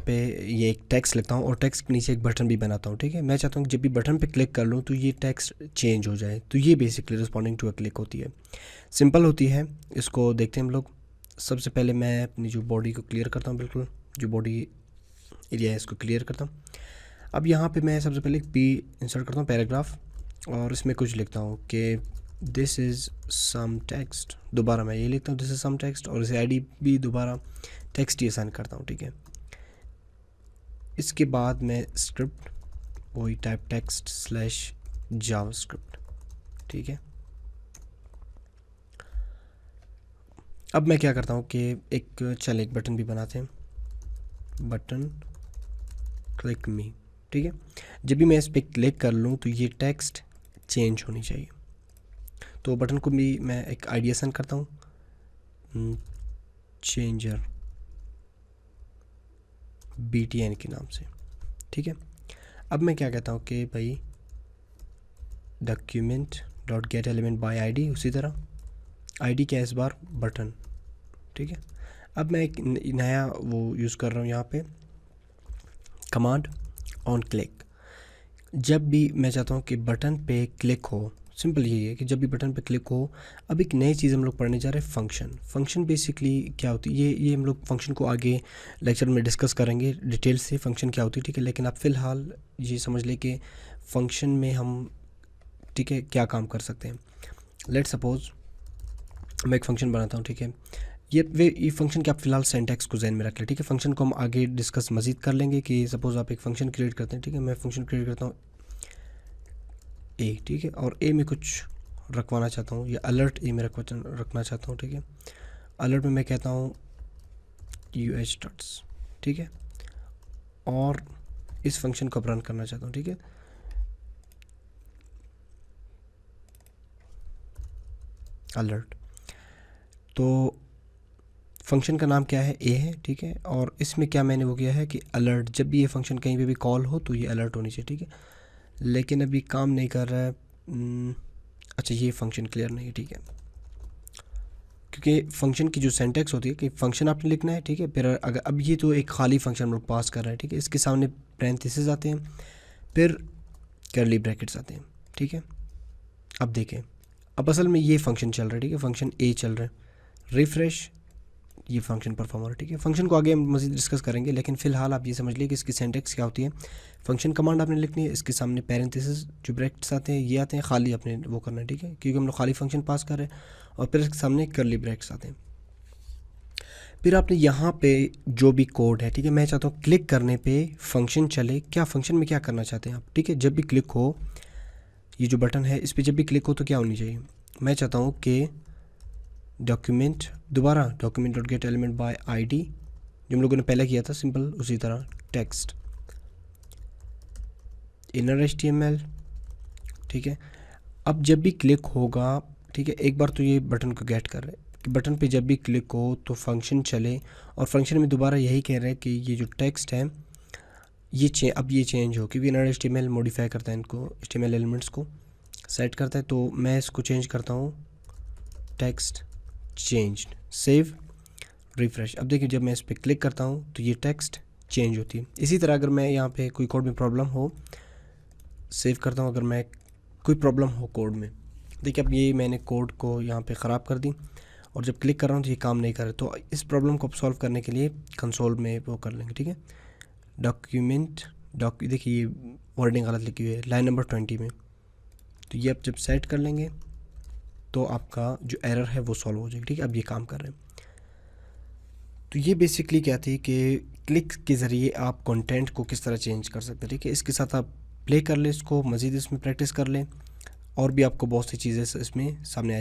पे ये एक टेक्स्ट लिखता हूँ और टेक्स्ट के नीचे एक बटन भी बनाता हूँ, ठीक है। मैं चाहता हूँ कि जब भी बटन पे क्लिक कर लूँ तो ये टेक्स्ट चेंज हो जाए, तो ये basically responding to a click होती है, सिंपल होती है। इसको देखते हैं हम लोग। सबसे पहले मैं अपनी जो बॉडी को क्लियर करता हूँ, बिल्कुल जो बॉडी एरिया है इसको क्लियर करता हूँ। अब यहाँ पे मैं सबसे पहले पी इंसर्ट करता हूँ, पैराग्राफ, और इसमें कुछ लिखता हूँ कि दिस इज़ सम टेक्स्ट। दोबारा मैं ये लिखता हूँ दिस इज़ सम टेक्स्ट, और इसे आईडी भी दोबारा टेक्स्ट ही असाइन करता हूँ, ठीक है। इसके बाद मैं स्क्रिप्ट वही टाइप टेक्स्ट स्लैश जावास्क्रिप्ट, ठीक है। अब मैं क्या करता हूँ कि एक बटन भी बनाते हैं, बटन क्लिक मी, ठीक है। जब भी मैं इस पर क्लिक कर लूँ तो ये टेक्स्ट चेंज होनी चाहिए। तो बटन को भी मैं एक आईडी असाइन करता हूँ, चेंजर BTN के नाम से, ठीक है। अब मैं क्या कहता हूँ कि भाई document dot gate element by ID, उसी तरह आईडी क्या है इस बार बटन, ठीक है। अब मैं एक नया वो यूज़ कर रहा हूँ यहाँ पे, कमांड ऑन क्लिक। जब भी मैं चाहता हूँ कि बटन पे क्लिक हो, सिंपल यही है कि जब भी बटन पे क्लिक हो। अब एक नई चीज़ हम लोग पढ़ने जा रहे हैं, फंक्शन बेसिकली क्या होती है, ये हम लोग फंक्शन को आगे लेक्चर में डिस्कस करेंगे डिटेल से, फंक्शन क्या होती है, ठीक है। लेकिन आप फ़िलहाल ये समझ लें कि फंक्शन में हम, ठीक है, क्या काम कर सकते हैं। लेट सपोज मैं एक फ़ंक्शन बनाता हूँ, ठीक है। ये फंक्शन के आप फिलहाल सिंटैक्स को जहन में रख लें, ठीक है। फंक्शन को हम आगे डिस्कस मज़ीद कर लेंगे कि सपोज़ आप एक फ़ंक्शन क्रिएट करते हैं, ठीक है। मैं फ़ंक्शन क्रिएट करता हूँ ए, ठीक है, और ए में कुछ रखवाना चाहता हूँ, या अलर्ट ए में रखना चाहता हूँ, ठीक है। अलर्ट में मैं कहता हूँ UH डॉट्स, ठीक है, और इस फंक्शन को रन करना चाहता हूँ, ठीक है। अलर्ट, तो फंक्शन का नाम क्या है, ए है, ठीक है। और इसमें क्या मैंने वो किया है कि अलर्ट, जब भी ये फंक्शन कहीं पे भी कॉल हो तो ये अलर्ट होनी चाहिए, ठीक है। लेकिन अभी काम नहीं कर रहा है, अच्छा ये फंक्शन क्लियर नहीं है, ठीक है, क्योंकि फंक्शन की जो सिंटैक्स होती है कि फंक्शन आपने लिखना है, ठीक है। फिर अगर अब ये तो एक खाली फंक्शन हम लोग पास कर रहे हैं, ठीक है। इसके सामने पैरेंथेसिस आते हैं, फिर कर्ली ब्रैकेट्स आते हैं, ठीक है। अब देखें, अब असल में ये फंक्शन चल रहा है, ठीक है, फंक्शन ए चल रहा है, रिफ्रेश, ये फंक्शन परफॉर्मर, ठीक है। फंक्शन को आगे हम मज़ीद डिस्कस करेंगे, लेकिन फ़िलहाल आप ये समझ लीजिए कि इसकी सिंटैक्स क्या होती है। फंक्शन कमांड आपने लिखनी है, इसके सामने पैरेंथेसिस जो ब्रैकेट्स आते हैं ये आते हैं, खाली आपने वो करना है, ठीक है, क्योंकि हम लोग खाली फंक्शन पास कर रहे हैं, और फिर इसके सामने कर्ली ब्रैकेट्स आते हैं। फिर आपने यहाँ पे जो भी कोड है, ठीक है, मैं चाहता हूँ क्लिक करने पे फंक्शन चले। क्या फंक्शन में क्या करना चाहते हैं आप, ठीक है। जब भी क्लिक हो, ये जो बटन है इस पर जब भी क्लिक हो तो क्या होनी चाहिए, मैं चाहता हूँ कि डॉक्यूमेंट, दोबारा document dot gate element by ID, जो हम लोगों ने पहले किया था, सिंपल उसी तरह टेक्स्ट इनर HTML, ठीक है। अब जब भी क्लिक होगा, ठीक है, एक बार तो ये बटन को गेट कर रहे हैं कि बटन पे जब भी क्लिक हो तो फंक्शन चले, और फंक्शन में दोबारा यही कह रहे हैं कि ये जो टेक्स्ट है ये अब ये चेंज हो, क्योंकि इनर HTML मॉडिफाई करता है इनको, HTML एलिमेंट्स को सेट करता है। तो मैं इसको चेंज करता हूँ, टेक्स्ट चेंज्ड, सेव, रिफ्रेश। अब देखिए जब मैं इस पर क्लिक करता हूँ तो ये टेक्स्ट चेंज होती है। इसी तरह अगर मैं यहाँ पे कोई कोड में प्रॉब्लम हो, सेव करता हूँ, अगर मैं कोई प्रॉब्लम हो कोड में, देखिए अब ये मैंने कोड को यहाँ पे ख़राब कर दी, और जब क्लिक कर रहा हूँ तो ये काम नहीं कर रहा। तो इस प्रॉब्लम को सॉल्व करने के लिए कंसोल में वो कर लेंगे, ठीक है। डॉक्यूमेंट देखिए ये वर्डिंग गलत लिखी हुई है लाइन नंबर 20 में, तो ये आप जब सेट कर लेंगे तो आपका जो एरर है वो सॉल्व हो जाएगी, ठीक है। अब ये काम कर रहे हैं। तो ये बेसिकली क्या थी कि क्लिक के ज़रिए आप कंटेंट को किस तरह चेंज कर सकते हैं, ठीक है। इसके साथ आप प्ले कर लें इसको, मज़ीद इसमें प्रैक्टिस कर लें, और भी आपको बहुत सी चीज़ें इसमें सामने